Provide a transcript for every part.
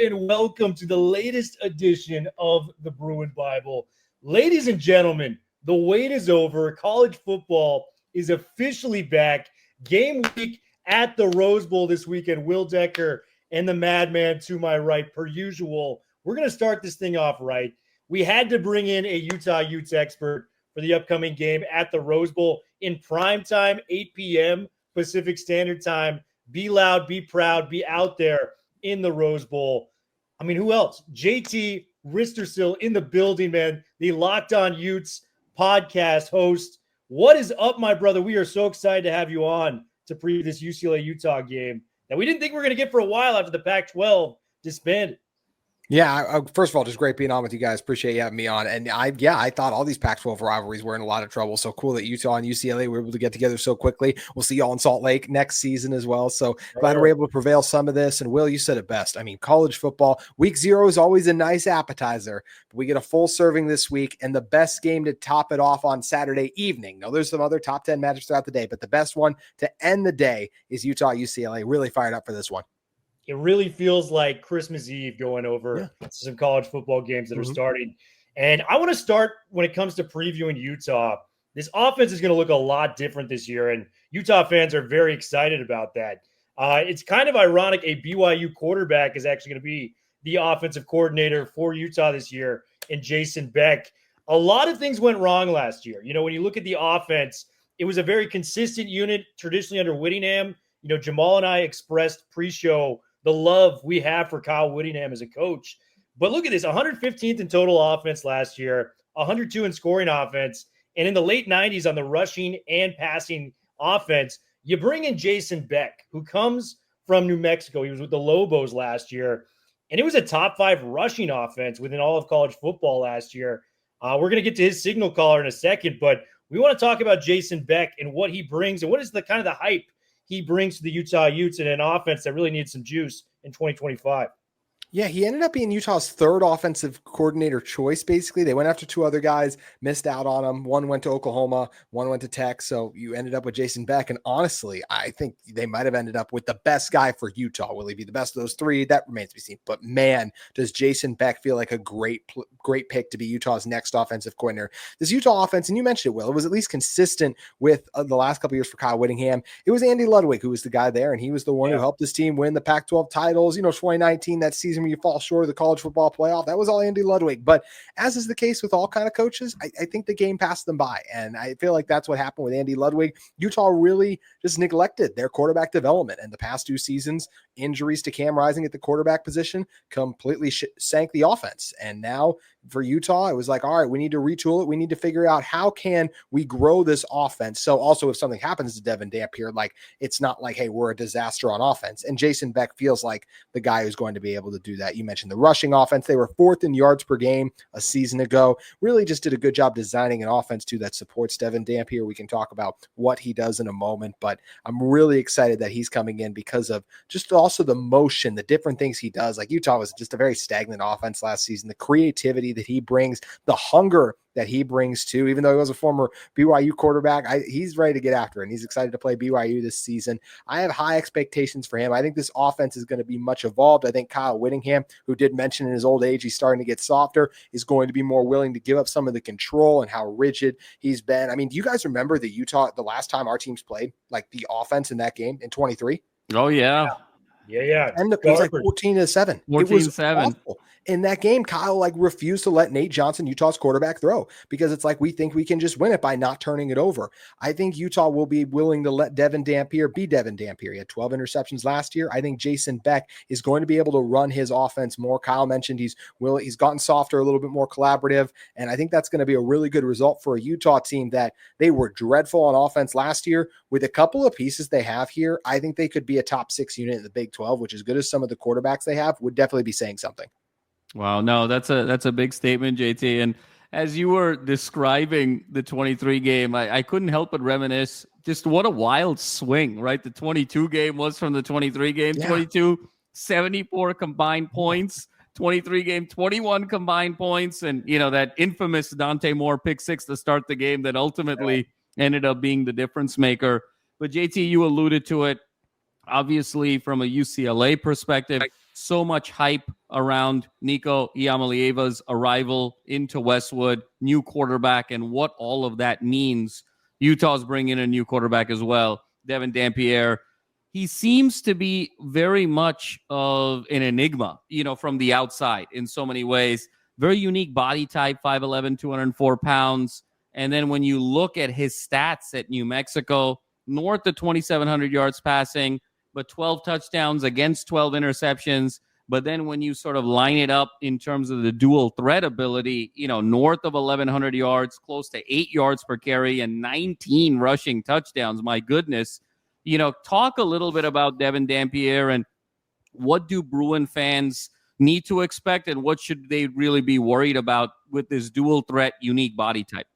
and welcome to the latest edition of the Bruin Bible. Ladies and gentlemen, the wait is over. College football is officially back. Game week at the Rose Bowl this weekend. Will Decker and the madman to my right, per usual. We're going to start this thing off right. We had to bring in a Utah Utes expert for the upcoming game at the Rose Bowl in prime time, 8 p.m. Pacific Standard Time. Be loud, be proud, be out there in the Rose Bowl. I mean, who else? JT Wistrcill in the building, man. The Locked On Utes podcast host. What is up, my brother? We are so excited to have you on to preview this UCLA-Utah game that we didn't think we were going to get for a while after the Pac-12 disbanded. Yeah, first of all, just great being on with you guys. Appreciate you having me on. And I thought all these Pac-12 rivalries were in a lot of trouble. So cool that Utah and UCLA were able to get together so quickly. We'll see y'all in Salt Lake next season as well. So glad we're able to prevail some of this. And Will, you said it best. I mean, college football, week 0 is always a nice appetizer. But we get a full serving this week and the best game to top it off on Saturday evening. Now, there's some other top 10 matchups throughout the day, but the best one to end the day is Utah-UCLA. Really fired up for this one. It really feels like Christmas Eve going over some college football games that are starting. And I want to start when it comes to previewing Utah. This offense is going to look a lot different this year, and Utah fans are very excited about that. It's kind of ironic a BYU quarterback is actually going to be the offensive coordinator for Utah this year in Jason Beck. A lot of things went wrong last year. You know, when you look at the offense, it was a very consistent unit traditionally under Whittingham. You know, Jamal and I expressed pre-show the love we have for Kyle Whittingham as a coach. But look at this, 115th in total offense last year, 102 in scoring offense, and in the late 90s on the rushing and passing offense, you bring in Jason Beck, who comes from New Mexico. He was with the Lobos last year, and it was a top 5 rushing offense within all of college football last year. We're going to get to his signal caller in a second, but we want to talk about Jason Beck and what he brings and what is the kind of the hype he brings to the Utah Utes in an offense that really needs some juice in 2025. Yeah, he ended up being Utah's 3rd offensive coordinator choice, basically. They went after 2 other guys, missed out on them. One went to Oklahoma, one went to Tech. So you ended up with Jason Beck. And honestly, I think they might have ended up with the best guy for Utah. Will he be the best of those 3? That remains to be seen. But man, does Jason Beck feel like a great pick to be Utah's next offensive coordinator. This Utah offense, and you mentioned it, Will, it was at least consistent with the last couple of years for Kyle Whittingham. It was Andy Ludwig who was the guy there, and he was the one who helped his team win the Pac-12 titles. You know, 2019, that season you fall short of the college football playoff. That was all Andy Ludwig. But as is the case with all kind of coaches, I think the game passed them by. And I feel like that's what happened with Andy Ludwig. Utah really just neglected their quarterback development. And the past 2 seasons, injuries to Cam Rising at the quarterback position completely sank the offense. And now for Utah, it was like, all right, we need to retool it. We need to figure out how can we grow this offense. So also if something happens to Devin Dampier, like it's not like, hey, we're a disaster on offense. And Jason Beck feels like the guy who's going to be able to do that. You mentioned the rushing offense. They were 4th in yards per game a season ago. Really just did a good job designing an offense too that supports Devin Dampier. We can talk about what he does in a moment, but I'm really excited that he's coming in because of just also the motion, the different things he does. Like Utah was just a very stagnant offense last season. The creativity that he brings, the hunger that he brings too, even though he was a former BYU quarterback, he's ready to get after it, and he's excited to play BYU this season. I have high expectations for him. I think this offense is going to be much evolved. I think Kyle Whittingham, who did mention in his old age he's starting to get softer, is going to be more willing to give up some of the control and how rigid he's been. I mean, do you guys remember the last time our teams played, like the offense in that game in 23? Oh, yeah. Yeah. And it was like 14-7. 14-7. In that game, Kyle refused to let Nate Johnson, Utah's quarterback, throw because it's like we think we can just win it by not turning it over. I think Utah will be willing to let Devin Dampier be Devin Dampier. He had 12 interceptions last year. I think Jason Beck is going to be able to run his offense more. Kyle mentioned he's gotten softer, a little bit more collaborative, and I think that's going to be a really good result for a Utah team that they were dreadful on offense last year. With a couple of pieces they have here, I think they could be a top 6 unit in the Big 12, which is good as some of the quarterbacks they have, would definitely be saying something. Wow, no, that's a big statement, JT. And as you were describing the 23 game, I couldn't help but reminisce just what a wild swing, right? The 22 game was from the 23 game, 22, 74 combined points, 23 game, 21 combined points. And, you know, that infamous Dante Moore pick 6 to start the game that ultimately ended up being the difference maker. But JT, you alluded to it, obviously from a UCLA perspective. so much hype around Nico Iamaleava's arrival into Westwood, new quarterback, and what all of that means. Utah's bringing a new quarterback as well, Devin Dampierre. He seems to be very much of an enigma, from the outside in so many ways. Very unique body type, 5'11", 204 pounds. And then when you look at his stats at New Mexico, north of 2,700 yards passing, but 12 touchdowns against 12 interceptions. But then when you sort of line it up in terms of the dual threat ability, north of 1,100 yards, close to 8 yards per carry, and 19 rushing touchdowns. My goodness. Talk a little bit about Devin Dampierre and what do Bruin fans need to expect and what should they really be worried about with this dual threat, unique body type?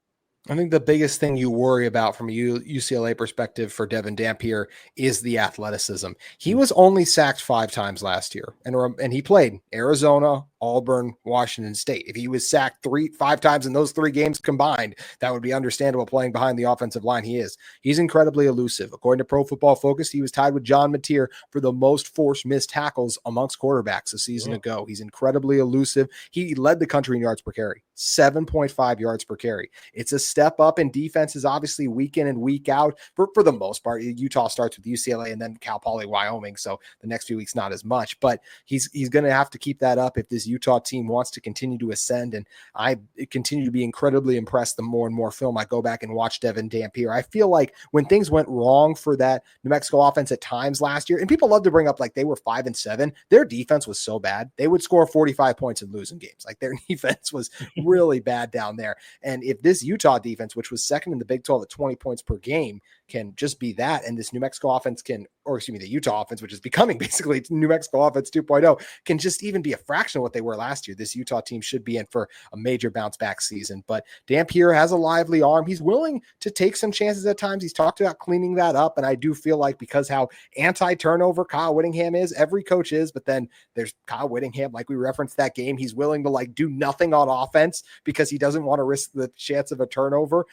I think the biggest thing you worry about from a UCLA perspective for Devin Dampierre is the athleticism. He was only sacked 5 times last year, and he played Arizona, Auburn, Washington State. If he was sacked 5 times in those 3 games combined, that would be understandable playing behind the offensive line he is. He's incredibly elusive. According to Pro Football Focus, he was tied with John Mateer for the most forced missed tackles amongst quarterbacks a season ago. He's incredibly elusive. He led the country in yards per carry, 7.5 yards per carry. It's a step up in defenses, obviously week in and week out. For the most part, Utah starts with UCLA and then Cal Poly, Wyoming. So the next few weeks, not as much, but he's going to have to keep that up if this Utah team wants to continue to ascend. And I continue to be incredibly impressed the more and more film I go back and watch Devin Dampierre. I feel like when things went wrong for that New Mexico offense at times last year, and people love to bring up like they were 5-7, their defense was so bad. They would score 45 points and lose in games. Like their defense was really bad down there. And if this Utah defense, which was second in the Big 12 at 20 points per game, can just be that, and this New Mexico offense the Utah offense, which is becoming basically New Mexico offense 2.0, can just even be a fraction of what they were last year, this Utah team should be in for a major bounce back season. But Dampierre has a lively arm. He's willing to take some chances at times. He's talked about cleaning that up, and I do feel like because how anti-turnover Kyle Whittingham is, every coach is, but then there's Kyle Whittingham, like we referenced that game, he's willing to like do nothing on offense because he doesn't want to risk the chance of a turnover.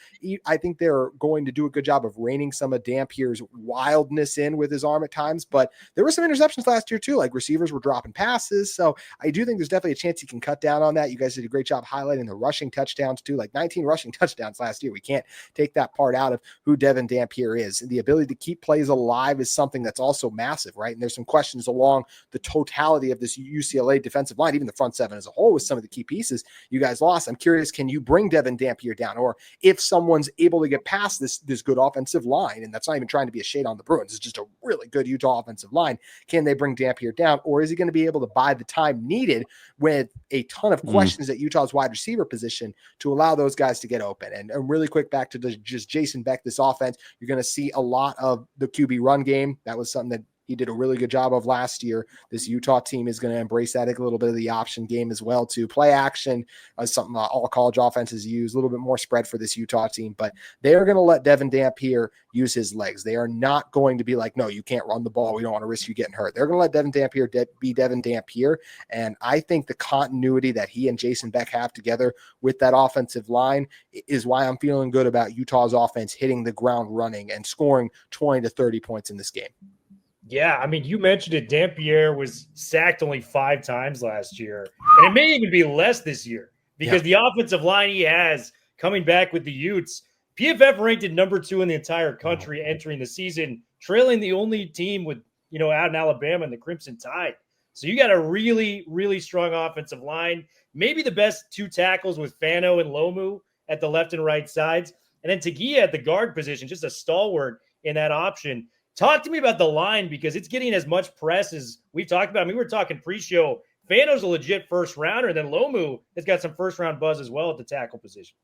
I think they're going to do a good job of reining some of Dampierre's wildness in with his arm at times, but there were some interceptions last year too, like receivers were dropping passes. So I do think there's definitely a chance he can cut down on that. You guys did a great job highlighting the rushing touchdowns too, like 19 rushing touchdowns last year. We can't take that part out of who Devin Dampierre is. The ability to keep plays alive is something that's also massive, right? And there's some questions along the totality of this UCLA defensive line, even the front seven as a whole, with some of the key pieces you guys lost. I'm curious, can you bring Devin Dampierre down? Or if someone's able to get past this good offensive line, and that's not even trying to be a shade on the Bruins, it's just a really good Utah offensive line, can they bring Dampierre down? Or is he going to be able to buy the time needed with a ton of questions at Utah's wide receiver position to allow those guys to get open? And really quick, back to just Jason Beck, this offense, you're going to see a lot of the QB run game. That was something that he did a really good job of last year. This Utah team is going to embrace that, a little bit of the option game as well, to play action, something all college offenses use, a little bit more spread for this Utah team, but they are going to let Devin Dampierre use his legs. They are not going to be like, no, you can't run the ball, we don't want to risk you getting hurt. They're going to let Devin Dampierre be Devin Dampierre. And I think the continuity that he and Jason Beck have together with that offensive line is why I'm feeling good about Utah's offense hitting the ground running and scoring 20 to 30 points in this game. Yeah, I mean, you mentioned it. Dampierre was sacked only 5 times last year, and it may even be less this year because the offensive line he has coming back with the Utes, PFF ranked it number 2 in the entire country entering the season, trailing the only team with, out in Alabama and the Crimson Tide. So you got a really, really strong offensive line, maybe the best 2 tackles with Fano and Lomu at the left and right sides, and then Tagia at the guard position, just a stalwart in that option. Talk to me about the line because it's getting as much press as we've talked about. I mean, we were talking pre-show. Fano's a legit first rounder, and then Lomu has got some first-round buzz as well at the tackle position.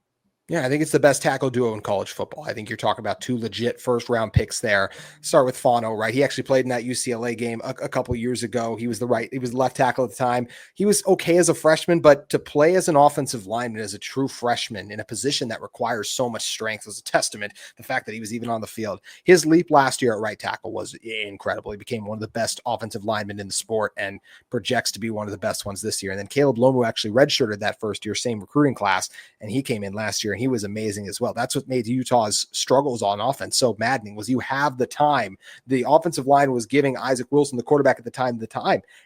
Yeah, I think it's the best tackle duo in college football. I think you're talking about 2 legit first-round picks there. Start with Fano, right? He actually played in that UCLA game a couple years ago. He was left tackle at the time. He was okay as a freshman, but to play as an offensive lineman as a true freshman in a position that requires so much strength was a testament. The fact that he was even on the field. His leap last year at right tackle was incredible. He became one of the best offensive linemen in the sport and projects to be one of the best ones this year. And then Caleb Lomu actually redshirted that first year, same recruiting class, and he came in last year year, and he was amazing as well. That's what made Utah's struggles on offense so maddening, was you have the time. The offensive line was giving Isaac Wilson, the quarterback at the time,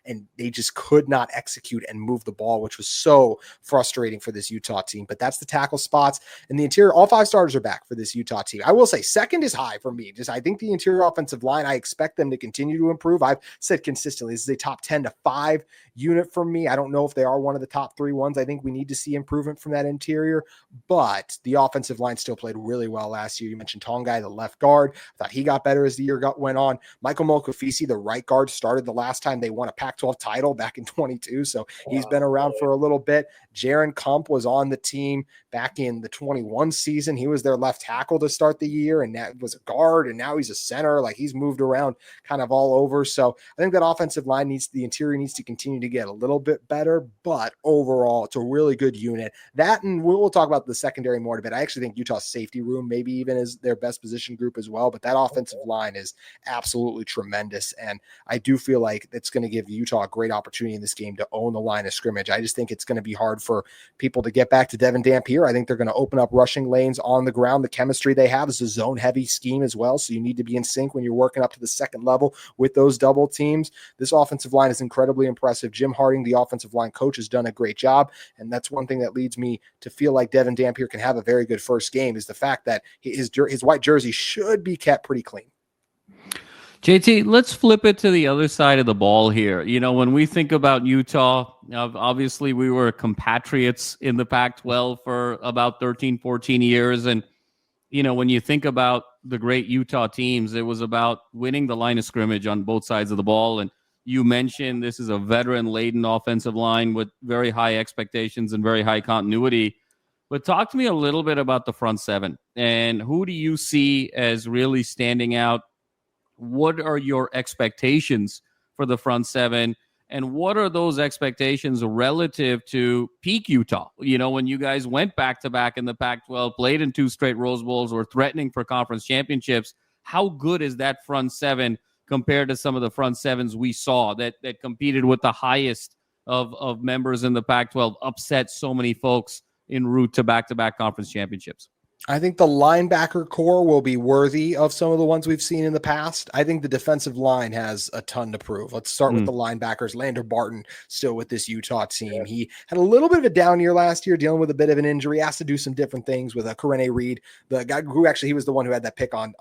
and they just could not execute and move the ball, which was so frustrating for this Utah team. But that's the tackle spots. And the interior, all 5 starters are back for this Utah team. I will say second is high for me. I think the interior offensive line, I expect them to continue to improve. I've said consistently, this is a top 10 to 5 unit for me. I don't know if they are one of the top 3 ones. I think we need to see improvement from that interior, but the offensive line still played really well last year. You mentioned Tongai, the left guard. I thought he got better as the year went on. Michael Molkafisi, the right guard, started the last time they won a Pac-12 title back in 22, so he's been around for a little bit. Jaron Kump was on the team back in the 21 season. He was their left tackle to start the year, and that was a guard, and now he's a center. Like, he's moved around kind of all over. So I think that offensive line the interior needs to continue to get a little bit better, but overall, it's a really good unit. That, and we'll talk about the secondary more in a bit. I actually think Utah's safety room maybe even is their best position group as well, but that offensive line is absolutely tremendous, and I do feel like it's going to give Utah a great opportunity in this game to own the line of scrimmage. I just think it's going to be hard for people to get back to Devin Dampier. I think they're going to open up rushing lanes on the ground. The chemistry they have is a zone-heavy scheme as well, so you need to be in sync when you're working up to the second level with those double teams. This offensive line is incredibly impressive. Jim Harding, the offensive line coach, has done a great job, and that's one thing that leads me to feel like Devin Dampier can have a very good first game, is the fact that his white jersey should be kept pretty clean. JT, let's flip it to the other side of the ball here. You know, when we think about Utah, obviously we were compatriots in the Pac-12 for about 13, 14 years. And, you know, when you think about the great Utah teams, it was about winning the line of scrimmage on both sides of the ball. And you mentioned this is a veteran-laden offensive line with very high expectations and very high continuity. But talk to me a little bit about the front seven, and who do you see as really standing out? What are your expectations for the front seven, and what are those expectations relative to peak Utah? You know, when you guys went back-to-back in the Pac-12, played in 2 straight Rose Bowls, were threatening for conference championships, how good is that front seven compared to some of the front sevens we saw that competed with the highest of members in the Pac-12, upset so many folks en route to back-to-back conference championships? I think the linebacker core will be worthy of some of the ones we've seen in the past. I think the defensive line has a ton to prove. Let's start with the linebackers. Lander Barton still with this Utah team. He had a little bit of a down year last year, dealing with a bit of an injury, has to do some different things with Karene Reed, the guy who actually, he was the one who had that pick on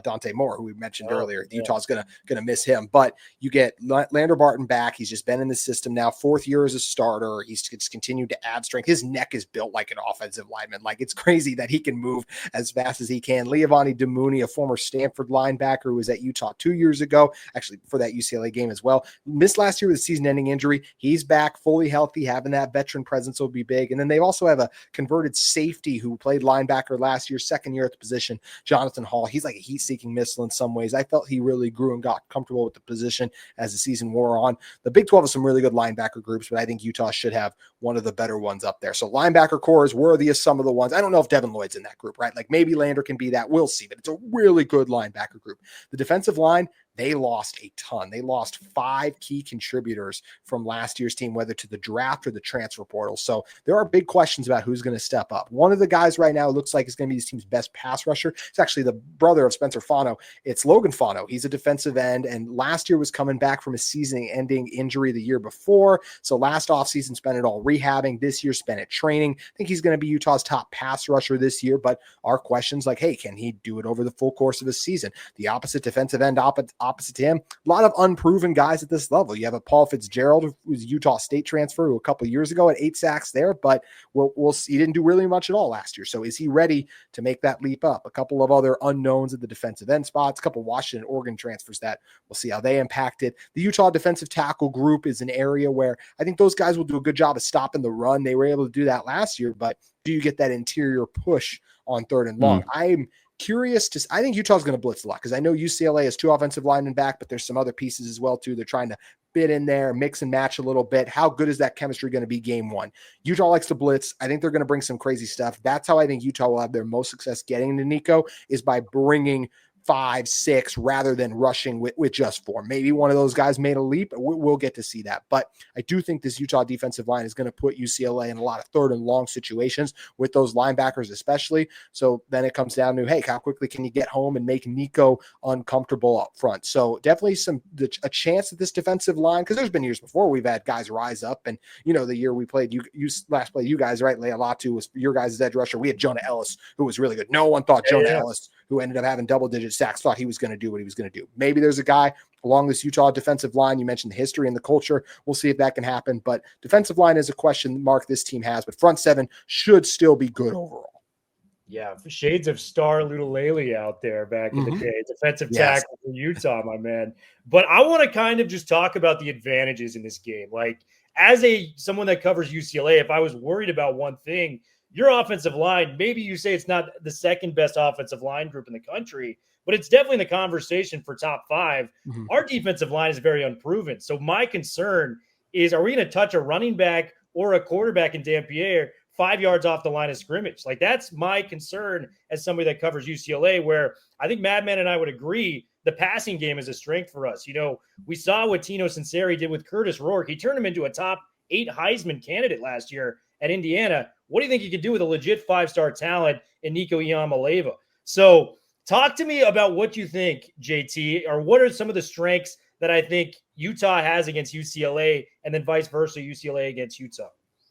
Dante Moore, who we mentioned earlier. Utah's gonna miss him, but you get Lander Barton back. He's just been in the system now, 4th year as a starter. He's just continued to add strength. His neck is built like an offensive lineman. Like, it's crazy that he can move as fast as he can. Leavani Damuni, a former Stanford linebacker who was at Utah 2 years ago, actually for that UCLA game as well, missed last year with a season-ending injury. He's back fully healthy. Having that veteran presence will be big. And then they also have a converted safety who played linebacker last year, 2nd year at the position, Jonathan Hall. He's like a heat-seeking missile in some ways. I felt he really grew and got comfortable with the position as the season wore on. The Big 12 has some really good linebacker groups, but I think Utah should have one of the better ones up there. So linebacker core is worthy of some of the ones. I don't know if Devin Lloyd's in that group, right? Like, maybe Lander can be that. We'll see, but it's a really good linebacker group. The defensive line, they lost a ton. They lost 5 key contributors from last year's team, whether to the draft or the transfer portal. So there are big questions about who's going to step up. One of the guys right now looks like is going to be this team's best pass rusher. It's actually the brother of Spencer Fano. It's Logan Fano. He's a defensive end, and last year was coming back from a season-ending injury the year before. So last offseason spent it all rehabbing. This year spent it training. I think he's going to be Utah's top pass rusher this year, but our questions like, hey, can he do it over the full course of a season? The opposite defensive end opposite to him, a lot of unproven guys at this level. You have a Paul Fitzgerald, who was a Utah State transfer, who a couple of years ago had 8 sacks there, but we'll see. He didn't do really much at all last year. So is he ready to make that leap up? A couple of other unknowns at the defensive end spots, a couple of Washington, Oregon transfers that we'll see how they impact it. The Utah defensive tackle group is an area where I think those guys will do a good job of stopping the run. They were able to do that last year, but do you get that interior push on 3rd and long? I'm curious I think Utah's going to blitz a lot, because I know UCLA has 2 offensive linemen back, but there's some other pieces as well too. They're trying to fit in there, mix and match a little bit. How good is that chemistry going to be game 1? Utah likes to blitz. I think they're going to bring some crazy stuff. That's how I think Utah will have their most success getting into Nico, is by bringing 5, 6, rather than rushing with just 4. Maybe one of those guys made a leap. We'll get to see that. But I do think this Utah defensive line is going to put UCLA in a lot of third and long situations with those linebackers especially. So then it comes down to, hey, how quickly can you get home and make Nico uncomfortable up front? So definitely a chance that this defensive line, because there's been years before we've had guys rise up. And, the year we played, you last play, you guys, right? Lealatu was your guys' edge rusher. We had Jonah Ellis, who was really good. No one thought Jonah Ellis, who ended up having double-digit sacks, thought he was going to do what he was going to do. Maybe there's a guy along this Utah defensive line. You mentioned the history and the culture. We'll see if that can happen. But defensive line is a question mark this team has. But front seven should still be good overall. Yeah, shades of Star Lutalele out there back in the day. Defensive tackle for Utah, my man. But I want to kind of just talk about the advantages in this game. Like, as someone that covers UCLA, if I was worried about one thing, your offensive line, maybe you say it's not the second best offensive line group in the country, but it's definitely in the conversation for top 5. Our defensive line is very unproven. So my concern is, are we going to touch a running back or a quarterback in Dampier 5 yards off the line of scrimmage? Like, that's my concern as somebody that covers UCLA, where I think Madman and I would agree the passing game is a strength for us. We saw what Tino Sinceri did with Curtis Rourke. He turned him into a top 8 Heisman candidate last year at Indiana. What do you think you could do with a legit 5-star talent in Nico Iamaleava? So talk to me about what you think, JT, or what are some of the strengths that I think Utah has against UCLA, and then vice versa, UCLA against Utah?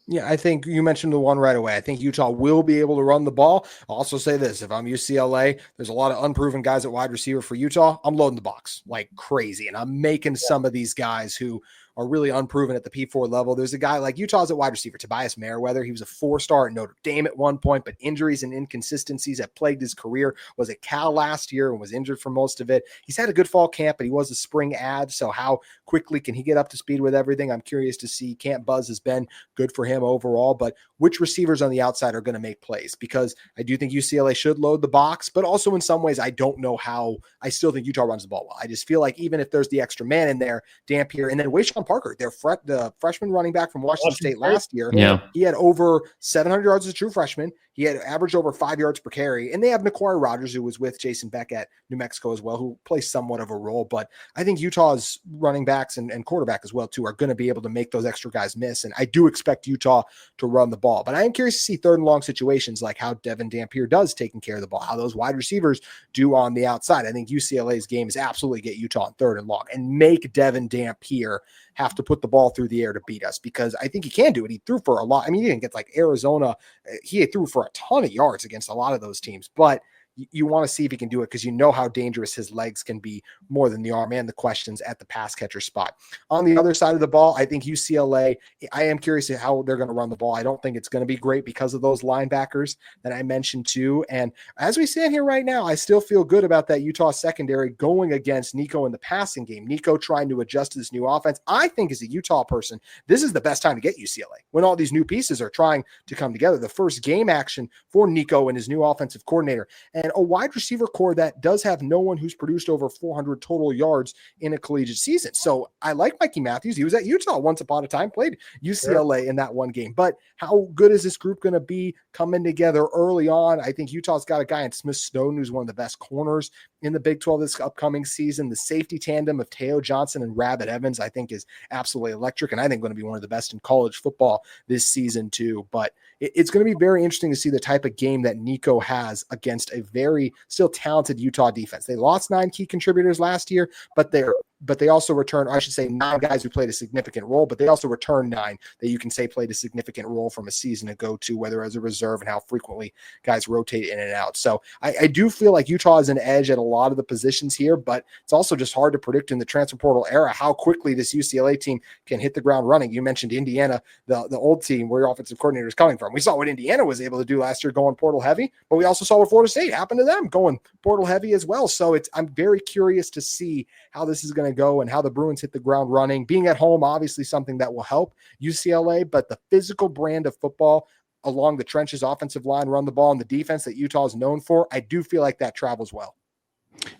Yeah, I think you mentioned the one right away. I think Utah will be able to run the ball. I'll also say this. If I'm UCLA, there's a lot of unproven guys at wide receiver for Utah. I'm loading the box like crazy, and I'm making some of these guys who are really unproven at the P4 level. There's a guy like Utah's at wide receiver, Tobias Merriweather. He was a 4-star at Notre Dame at one point, but injuries and inconsistencies have plagued his career. Was at Cal last year and was injured for most of it. He's had a good fall camp, but he was a spring ad. So how quickly can he get up to speed with everything? I'm curious to see. Camp buzz has been good for him overall, but which receivers on the outside are going to make plays? Because I do think UCLA should load the box, but also in some ways, I don't know how. I still think Utah runs the ball well. I just feel like even if there's the extra man in there, Dampier, and then Wistrcill Parker, the freshman running back from Washington State last year. He had over 700 yards as a true freshman. He had averaged over 5 yards per carry. And they have Nicoire Rogers, who was with Jason Beck at New Mexico as well, who plays somewhat of a role. But I think Utah's running backs and quarterback as well, too, are going to be able to make those extra guys miss. And I do expect Utah to run the ball. But I am curious to see third and long situations, like how Devin Dampier does taking care of the ball, how those wide receivers do on the outside. I think UCLA's game is absolutely get Utah in third and long and make Devin Dampier have to put the ball through the air to beat us, because I think he can do it. He threw for a lot. I mean, he didn't get like Arizona. He threw for a ton of yards against a lot of those teams, but you want to see if he can do it, because you know how dangerous his legs can be more than the arm, and the questions at the pass catcher spot. On the other side of the ball, I think UCLA, I am curious how they're going to run the ball. I don't think it's going to be great because of those linebackers that I mentioned too. And as we stand here right now, I still feel good about that Utah secondary going against Nico in the passing game. Nico trying to adjust to this new offense. I think as a Utah person, this is the best time to get UCLA, when all these new pieces are trying to come together. The first game action for Nico and his new offensive coordinator, and a wide receiver core that does have no one who's produced over 400 total yards in a collegiate season. So I like Mikey Matthews. He was at Utah once upon a time, played UCLA in that one game. But how good is this group going to be coming together early on? I think Utah's got a guy in Smith Snowden who's one of the best corners in the Big 12 this upcoming season. The safety tandem of Teo Johnson and Rabbit Evans, I think, is absolutely electric, and I think going to be one of the best in college football this season too. But it's going to be very interesting to see the type of game that Nico has against a very still talented Utah defense. They lost 9 key contributors last year, but they also returned, I should say, 9 guys who played a significant role, but they also returned 9 that you can say played a significant role from a season ago to, whether as a reserve, and how frequently guys rotate in and out. So I do feel like Utah is an edge at a lot of the positions here, but it's also just hard to predict in the transfer portal era how quickly this UCLA team can hit the ground running. You mentioned Indiana, the old team where your offensive coordinator is coming from. We saw what Indiana was able to do last year going portal heavy, but we also saw what Florida State happened to them going portal heavy as well. So I'm very curious to see how this is going to go and how the Bruins hit the ground running. Being at home, obviously something that will help UCLA, but the physical brand of football along the trenches, offensive line, run the ball, and the defense that Utah is known for, I do feel like that travels well.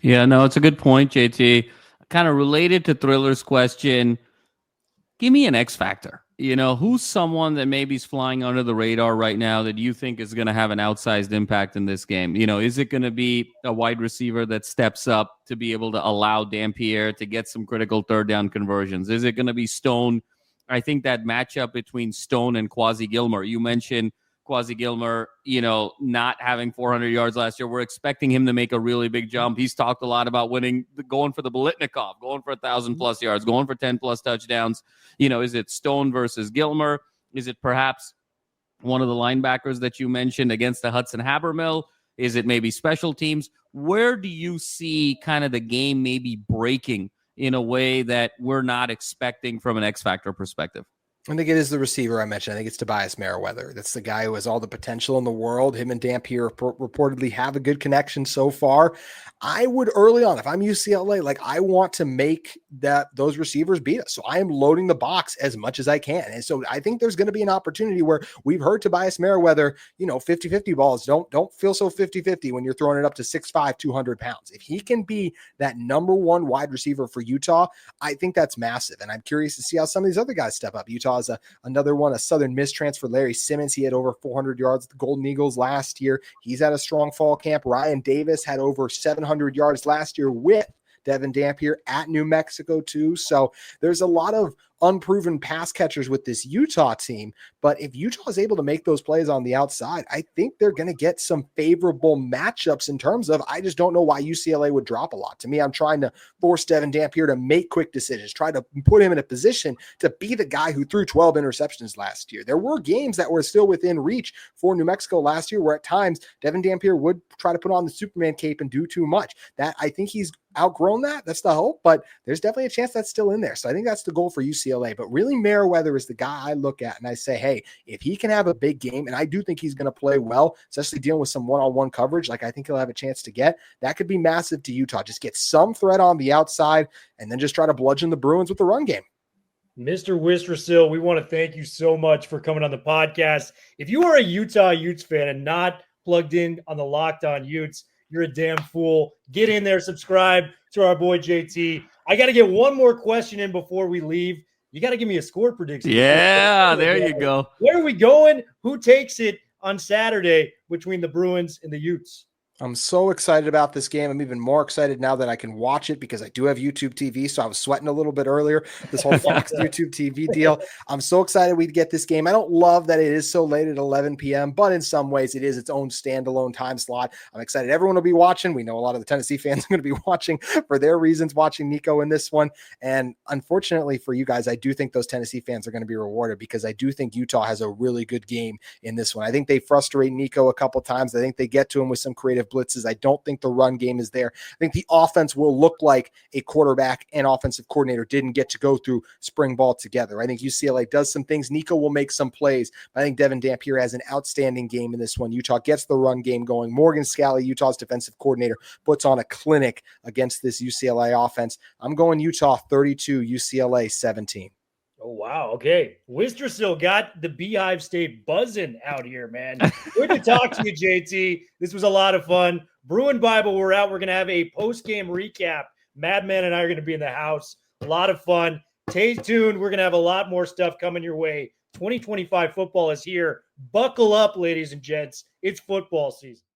Yeah, no, it's a good point, JT. Kind of related to Thriller's question, give me an X factor. who's someone that maybe is flying under the radar right now that you think is going to have an outsized impact in this game? Is it going to be a wide receiver that steps up to be able to allow Dampier to get some critical third down conversions? Is it going to be Stone? I think that matchup between Stone and Quasi Gilmer, you mentioned Quasi Gilmer, not having 400 yards last year. We're expecting him to make a really big jump. He's talked a lot about going for the Bolitnikov, going for 1,000+ yards, going for 10+ touchdowns. Is it Stone versus Gilmer? Is it perhaps one of the linebackers that you mentioned against the Hudson Habermill? Is it maybe special teams? Where do you see kind of the game maybe breaking in a way that we're not expecting from an X Factor perspective? I think it is the receiver I mentioned. I think it's Tobias Merriweather. That's the guy who has all the potential in the world. Him and Dampier reportedly have a good connection so far. I would early on, if I'm UCLA, I want to make those receivers beat us. So I am loading the box as much as I can. And so I think there's going to be an opportunity where we've heard Tobias Merriweather, 50-50 balls. Don't feel so 50-50 when you're throwing it up to 6'5", 200 pounds. If he can be that number one wide receiver for Utah, I think that's massive. And I'm curious to see how some of these other guys step up. Utah is another one, a Southern Miss transfer, Larry Simmons. He had over 400 yards at the Golden Eagles last year. He's at a strong fall camp. Ryan Davis had over 700 yards last year with Devin Dampier at New Mexico too. So there's a lot of unproven pass catchers with this Utah team. But if Utah is able to make those plays on the outside, I think they're going to get some favorable matchups in terms of, I just don't know why UCLA would drop a lot. To me, I'm trying to force Devin Dampier to make quick decisions, try to put him in a position to be the guy who threw 12 interceptions last year. There were games that were still within reach for New Mexico last year where at times Devin Dampier would try to put on the Superman cape and do too much. That I think he's outgrown that. That's the hope, but there's definitely a chance that's still in there. So I think that's the goal for UCLA. But really, Merriweather is the guy I look at and I say, hey, if he can have a big game, and I do think he's going to play well, especially dealing with some one-on-one coverage, like I think he'll have a chance to get, that could be massive to Utah. Just get some threat on the outside and then just try to bludgeon the Bruins with the run game. Mr. Wistrcill, we want to thank you so much for coming on the podcast. If you are a Utah Utes fan and not plugged in on the Locked On Utes, you're a damn fool. Get in there, subscribe to our boy JT. I got to get one more question in before we leave. You got to give me a score prediction. Yeah, there you go. Where are we going? Who takes it on Saturday between the Bruins and the Utes? I'm so excited about this game. I'm even more excited now that I can watch it because I do have YouTube TV. So I was sweating a little bit earlier, this whole Fox YouTube TV deal. I'm so excited we get this game. I don't love that it is so late at 11 p.m., but in some ways it is its own standalone time slot. I'm excited everyone will be watching. We know a lot of the Tennessee fans are going to be watching for their reasons, watching Nico in this one. And unfortunately for you guys, I do think those Tennessee fans are going to be rewarded because I do think Utah has a really good game in this one. I think they frustrate Nico a couple times. I think they get to him with some creative blitzes. I don't think the run game is there. I think the offense will look like a quarterback and offensive coordinator didn't get to go through spring ball together. I think UCLA does some things. Nico will make some plays. I think Devin Dampier has an outstanding game in this one. Utah gets the run game going. Morgan Scalley, Utah's defensive coordinator, puts on a clinic against this UCLA offense. I'm going Utah 32, UCLA 17. Oh, wow. Okay. Wistrcill got the Beehive State buzzing out here, man. Good to talk to you, JT. This was a lot of fun. Bruin Bible, we're out. We're going to have a post-game recap. Madman and I are going to be in the house. A lot of fun. Stay tuned. We're going to have a lot more stuff coming your way. 2025 football is here. Buckle up, ladies and gents. It's football season.